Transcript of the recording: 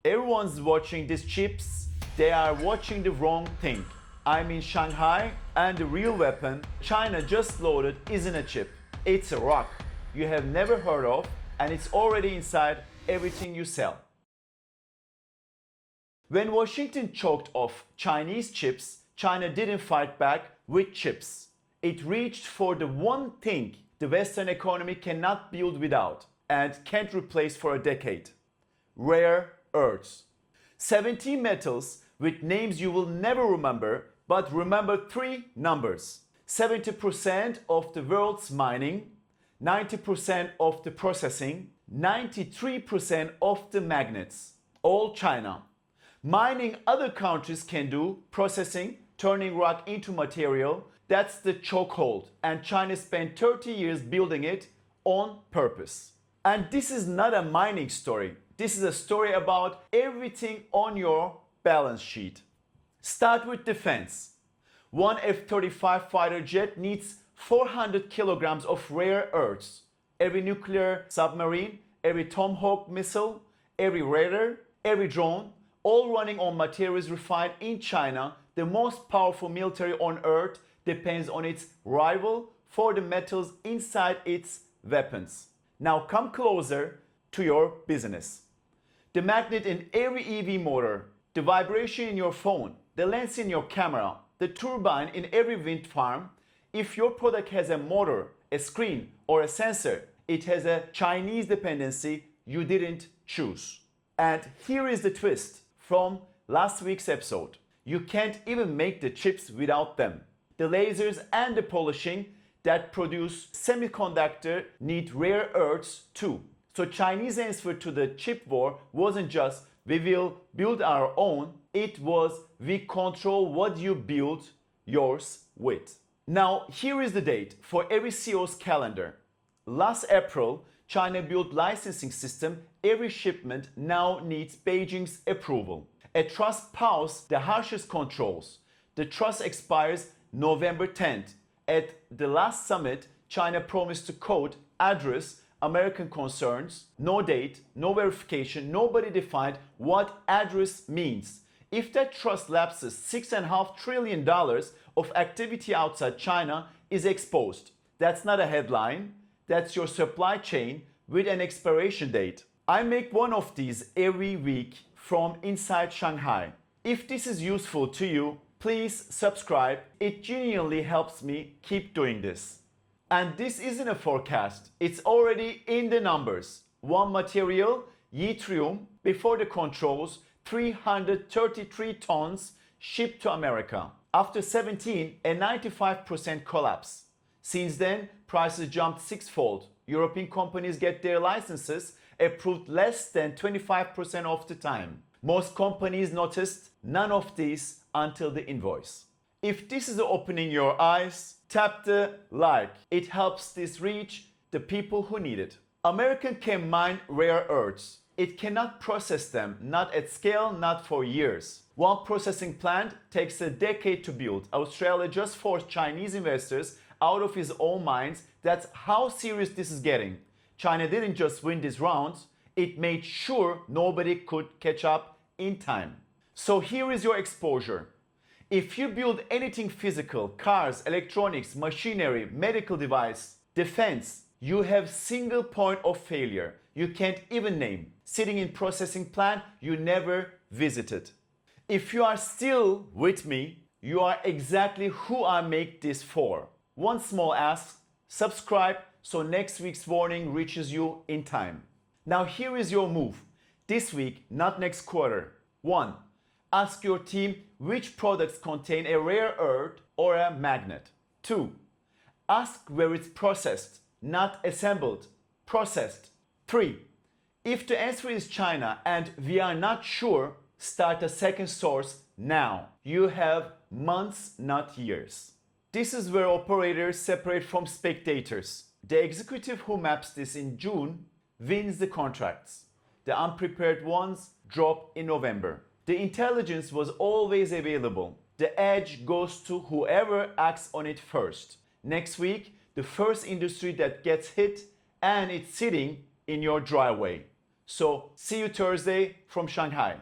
Everyone's watching these chips. They are watching the wrong thing. I'm in Shanghai and the real weapon China just loaded isn't a chip. It's a rock you have never heard of and it's already inside everything you sell. When Washington choked off Chinese chips, China didn't fight back with chips. It reached for the one thing the Western economy cannot build without and can't replace for a decade: rare earths. 17 metals with names you will never remember, but remember three numbers: 70% of the world's mining, 90% of the processing, 93% of the magnets. All China. Mining other countries can do, processing, turning rock into material, that's the chokehold, and China spent 30 years building it on purpose. And this is not a mining story. This is a story about everything on your balance sheet. Start with defense. One F-35 fighter jet needs 400 kilograms of rare earths. Every nuclear submarine, every Tomahawk missile, every radar, every drone, all running on materials refined in China. The most powerful military on earth depends on its rival for the metals inside its weapons. Now come closer to your business. The magnet in every EV motor, the vibration in your phone, the lens in your camera, the turbine in every wind farm. If your product has a motor, a screen, or a sensor, it has a Chinese dependency you didn't choose. And here is the twist from last week's episode. You can't even make the chips without them. The lasers and the polishing that produce semiconductor need rare earths too. So Chinese answer to the chip war wasn't just we will build our own, it was we control what you build yours with. Now here is the date for every CEO's calendar. Last April, China built licensing system. Every shipment now needs Beijing's approval. A trust paused the harshest controls. The trust expires November 10th. At the last summit, China promised to code, address American concerns. No date, no verification, nobody defined what address means. If that trust lapses, $6.5 trillion of activity outside China is exposed. That's not a headline. That's your supply chain with an expiration date. I make one of these every week from inside Shanghai. If this is useful to you, please subscribe. It genuinely helps me keep doing this. And this isn't a forecast. It's already in the numbers. One material, yttrium, before the controls, 333 tons shipped to America. After 17, a 95% collapse. Since then, prices jumped sixfold. European companies get their licenses approved less than 25% of the time. Most companies noticed none of these until the invoice. If this is opening your eyes, tap the like. It helps this reach the people who need it. American can mine rare earths. It cannot process them, not at scale, not for years. One processing plant takes a decade to build. Australia just forced Chinese investors out of his own mines. That's how serious this is getting. China didn't just win these rounds, it made sure nobody could catch up in time. So here is your exposure. If you build anything physical, cars, electronics, machinery, medical device, defense, you have single point of failure you can't even name, sitting in processing plant you never visited. If you are still with me, you are exactly who I make this for. One small ask, subscribe so next week's warning reaches you in time. Now here is your move. This week, not next quarter. 1. Ask your team which products contain a rare earth or a magnet. 2. Ask where it's processed, not assembled, processed. 3. If the answer is China and we are not sure, start a second source now. You have months, not years. This is where operators separate from spectators. The executive who maps this in June wins the contracts. The unprepared ones drop in November. The intelligence was always available. The edge goes to whoever acts on it first. Next week, the first industry that gets hit, and it's sitting in your driveway. So see you Thursday from Shanghai.